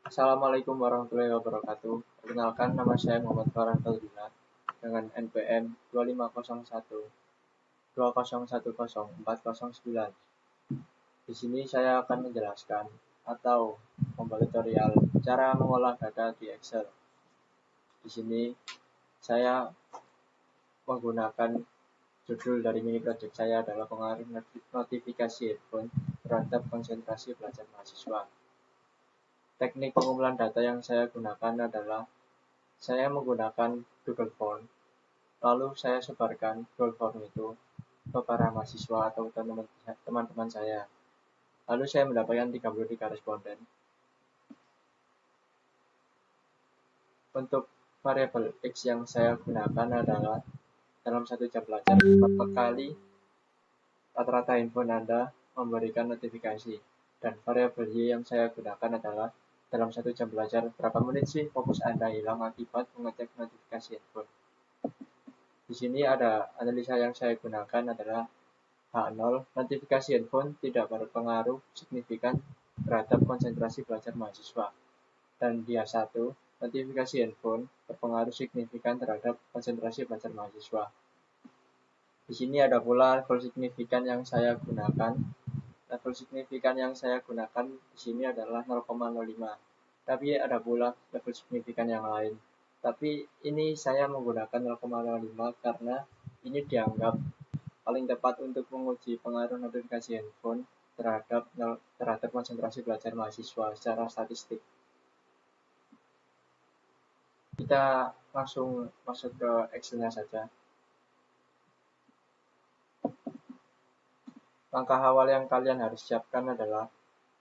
Assalamualaikum warahmatullahi wabarakatuh. Perkenalkan, nama saya Muhammad Farhan Faldina dengan NPM 2501 2010 409. Di sini saya akan menjelaskan atau membuat tutorial cara mengolah data di Excel. Di sini saya menggunakan judul dari mini project saya adalah pengaruh notifikasi handphone terhadap konsentrasi belajar mahasiswa. Teknik pengumpulan data yang saya gunakan adalah saya menggunakan Google Form, lalu saya sebarkan Google Form itu ke para mahasiswa atau teman-teman saya. Lalu saya mendapatkan 33 responden. Untuk variabel X yang saya gunakan adalah dalam 1 jam belajar berapa kali rata-rata handphone Anda memberikan notifikasi. Dan variabel Y yang saya gunakan adalah dalam 1 jam belajar berapa menit sih fokus Anda hilang akibat mengecek notifikasi handphone. Di sini ada analisa yang saya gunakan adalah H0, notifikasi handphone tidak berpengaruh signifikan terhadap konsentrasi belajar mahasiswa. Dan di H1, notifikasi handphone berpengaruh signifikan terhadap konsentrasi belajar mahasiswa. Di sini ada pula level signifikan yang saya gunakan. Level signifikan yang saya gunakan di sini adalah 0,05. Tapi ada pula level signifikan yang lain. Tapi ini saya menggunakan 0,05 karena ini dianggap paling tepat untuk menguji pengaruh notifikasi handphone terhadap konsentrasi belajar mahasiswa secara statistik. Kita langsung masuk ke Excel-nya saja. Langkah awal yang kalian harus siapkan adalah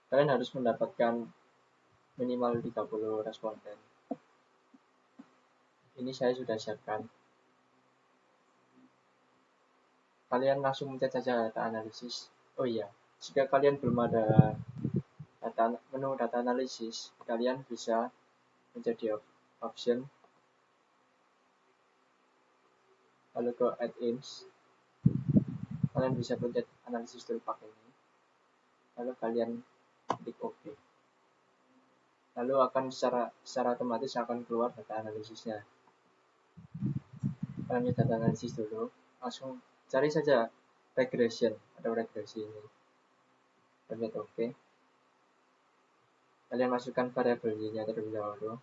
kalian harus mendapatkan minimal 30 responden. Ini saya sudah siapkan. Kalian langsung mencet saja data analisis. Oh iya, jika kalian belum ada menu data analisis, kalian bisa menjadi option, lalu ke add-ins. Kalian bisa pencet analisis toolbar ini, lalu kalian klik OK. Lalu akan secara otomatis akan keluar data analisisnya. Kalian lihat data analisis dulu, langsung cari saja regression atau regresi ini. Kalian OK. Kalian masukkan variabel Y-nya terlebih dahulu.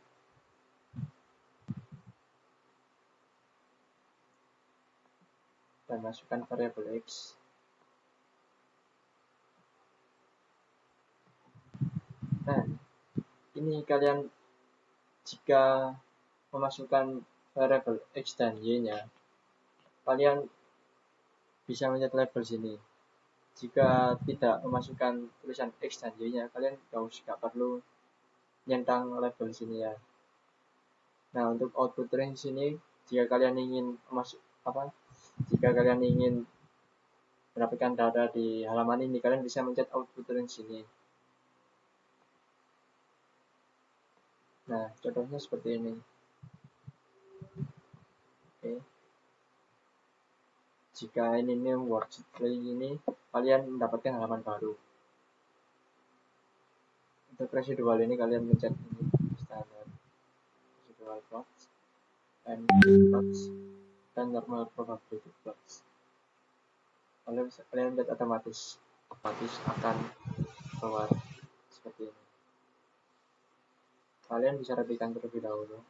Dan masukkan variabel X. Nah, ini kalian jika memasukkan variabel X dan Y-nya, kalian bisa mencet label sini. Jika tidak memasukkan tulisan X dan Y-nya, kalian tidak perlu nyentang label sini ya. Nah, untuk output range sini, jika kalian ingin mendapatkan data di halaman ini, kalian bisa mencet output range sini. Nah, contohnya seperti ini. Oke. Jika ini new worksheet ini, kalian mendapatkan halaman baru. Untuk residual ini kalian mencet ini standar residual plots and plots dan normal probability plots. Kalian mencet otomatis akan keluar seperti ini. Kalian bisa rapikan terlebih dahulu.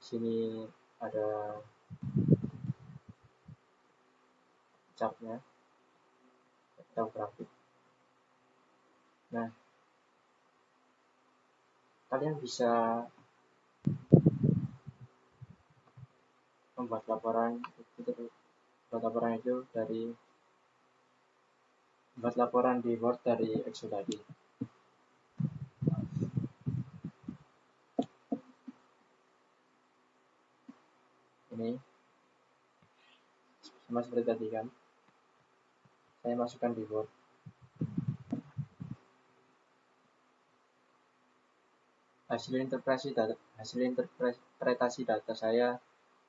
Sini ada chartnya atau grafik. Nah, kalian bisa membuat laporan di Word dari Excel tadi. Ini sama seperti tadi kan, saya masukkan di Word. hasil interpretasi data saya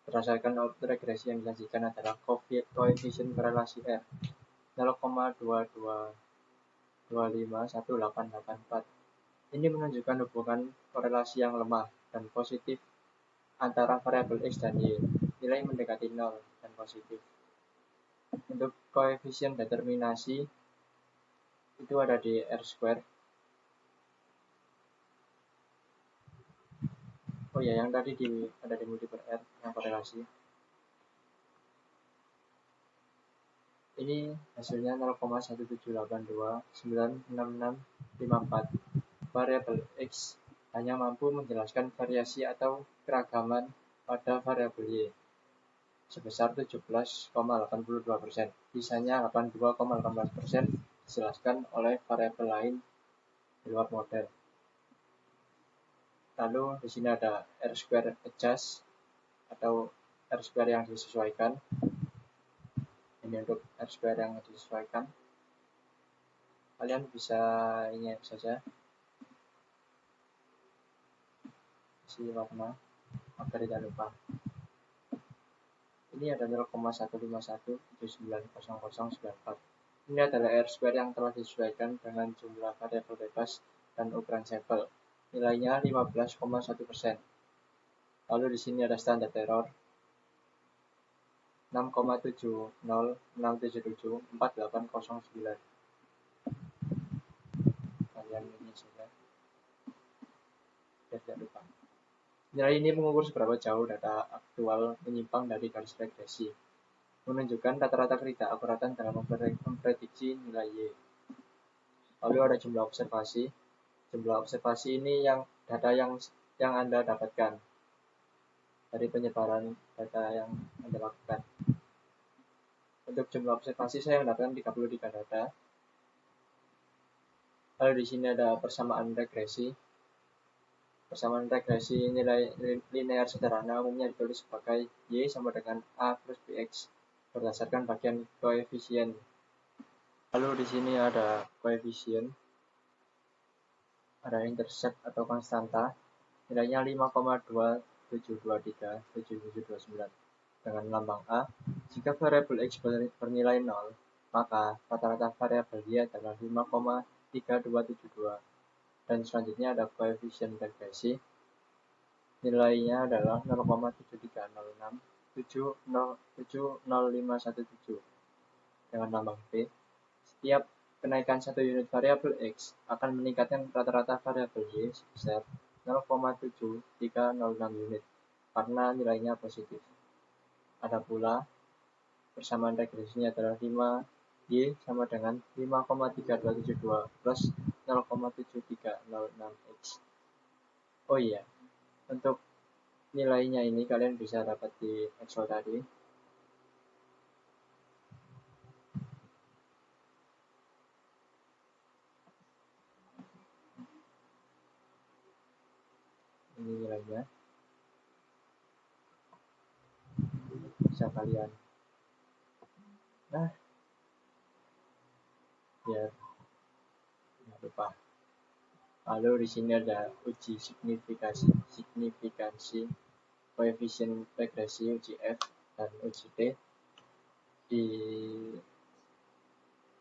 berdasarkan output regresi yang disajikan adalah koefisien korelasi R 0,222518884. Ini menunjukkan hubungan korelasi yang lemah dan positif antara variabel X dan Y. Nilai mendekati 0 dan positif. Untuk koefisien determinasi itu ada di R². Oh ya, yang tadi ada di multiple R yang korelasi. Ini hasilnya 0,178296654. Variabel X hanya mampu menjelaskan variasi atau keragaman pada variabel Y sebesar 17,82%. Sisanya 82,18% dijelaskan oleh variabel lain di luar model. Lalu di sini ada R² adjust atau R² yang disesuaikan. Ini untuk R² yang disesuaikan. Kalian bisa ingat saja isi warna agar tidak lupa. Ini ada 0,151790094. Ini adalah R² yang telah disesuaikan dengan jumlah variabel bebas dan ukuran sampel. Nilainya 15,1%. Lalu di sini ada standar error 6,706774809. Kalian ini saja biar tidak lupa. Nilai ini mengukur seberapa jauh data aktual menyimpang dari garis regresi, menunjukkan rata-rata ketidakakuratan dalam memprediksi nilai Y. Lalu ada jumlah observasi. Jumlah observasi ini data yang Anda dapatkan dari penyebaran data yang Anda lakukan. Untuk jumlah observasi saya mendapatkan 33 data. Lalu di sini ada persamaan regresi. Persamaan regresi nilai linear sederhana umumnya ditulis sebagai Y sama dengan A plus BX berdasarkan bagian koefisien. Lalu di sini ada koefisien, ada intercept atau konstanta, nilainya 5,27237729 dengan lambang A. Jika variabel X bernilai 0, maka rata-rata variabel Y adalah 5,3272. Dan selanjutnya ada koefisien regresi, nilainya adalah 0,7306700517 dengan lambang P. Setiap kenaikan 1 unit variabel X akan meningkatkan rata-rata variabel Y sebesar 0,7306 unit karena nilainya positif. Ada pula persamaan regresinya adalah 5Y sama dengan 5,3272 plus 0,7306X. Oh iya, untuk nilainya ini kalian bisa dapat di Excel tadi. Ini nilainya. Bisa kalian. Nah, biar tidak lupa. Lalu di sini ada uji signifikansi koefisien regresi uji F dan uji T. Di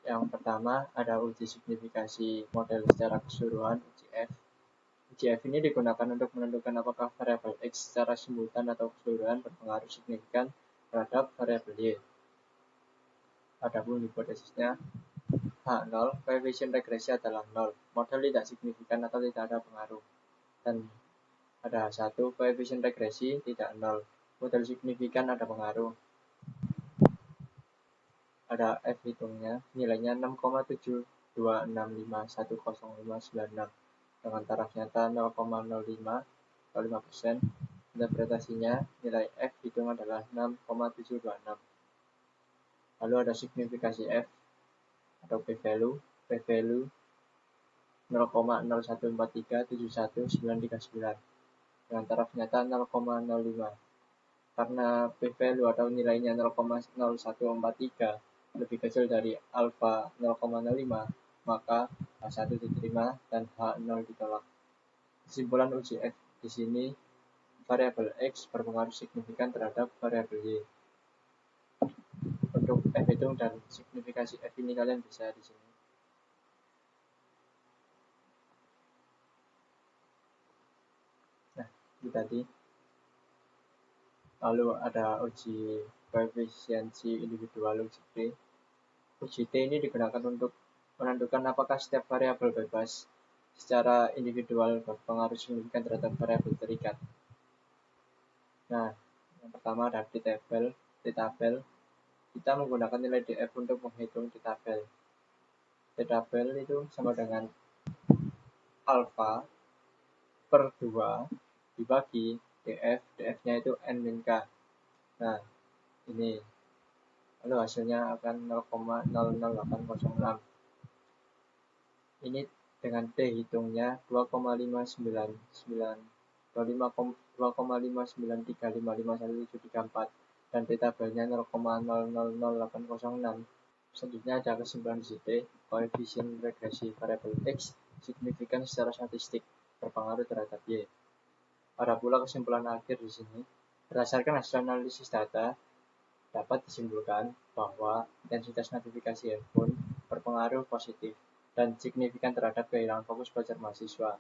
yang pertama ada uji signifikansi model secara keseluruhan uji F. Uji F ini digunakan untuk menentukan apakah variabel X secara simultan atau keseluruhan berpengaruh signifikan terhadap variabel Y. Adapun hipotesisnya H0, koefisien regresi adalah 0, model tidak signifikan atau tidak ada pengaruh. Dan ada H1, koefisien regresi tidak 0, model signifikan ada pengaruh. Ada F hitungnya, nilainya 6,7265100596 dengan taraf nyata 0,05%. Interpretasinya, nilai F hitung adalah 6,726. Lalu ada signifikasi F atau p-value 0,014371939 dengan taraf nyata 0,05. Karena p-value atau nilainya 0,0143 lebih kecil dari alfa 0,05, maka H1 diterima dan H0 ditolak. Kesimpulan uji F di sini, variabel X berpengaruh signifikan terhadap variabel Y. Untuk F hitung dan signifikasi F ini kalian bisa di sini. Nah, itu tadi. Lalu ada uji koefisiensi individual uji T. Uji T ini digunakan untuk menentukan apakah setiap variabel bebas secara individual berpengaruh signifikan terhadap variabel terikat. Nah, yang pertama ada di tabel. Kita menggunakan nilai df untuk menghitung di tabel. Di tabel itu sama dengan alfa per 2 dibagi df-nya itu n-k. Nah, ini. Lalu hasilnya akan 0,00806. Ini dengan T hitungnya 2,593551734 dan T tabelnya 0,000806. Selanjutnya ada kesimpulan di sini, koefisien regresi variabel X signifikan secara statistik berpengaruh terhadap Y. Ada pula kesimpulan akhir di sini. Berdasarkan hasil analisis data, dapat disimpulkan bahwa intensitas notifikasi handphone berpengaruh positif dan signifikan terhadap kehilangan fokus belajar mahasiswa.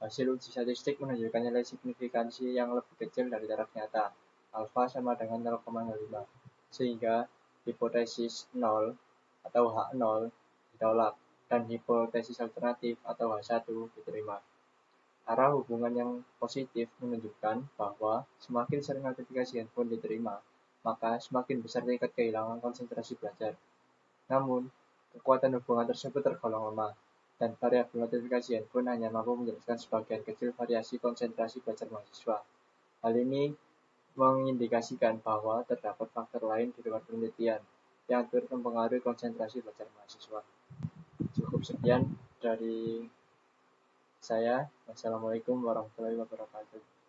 Hasil uji statistik menunjukkan nilai signifikansi yang lebih kecil dari taraf nyata, alfa sama dengan 0,05, sehingga hipotesis 0 atau H0 ditolak dan hipotesis alternatif atau H1 diterima. Arah hubungan yang positif menunjukkan bahwa semakin sering notifikasi handphone diterima, maka semakin besar tingkat kehilangan konsentrasi belajar. Namun, kekuatan hubungan tersebut tergolong lemah, dan variabel notifikasi handphone hanya mampu menjelaskan sebagian kecil variasi konsentrasi belajar mahasiswa. Hal ini mengindikasikan bahwa terdapat faktor lain di luar penelitian yang turut mempengaruhi konsentrasi belajar mahasiswa. Cukup sekian dari saya. Wassalamualaikum warahmatullahi wabarakatuh.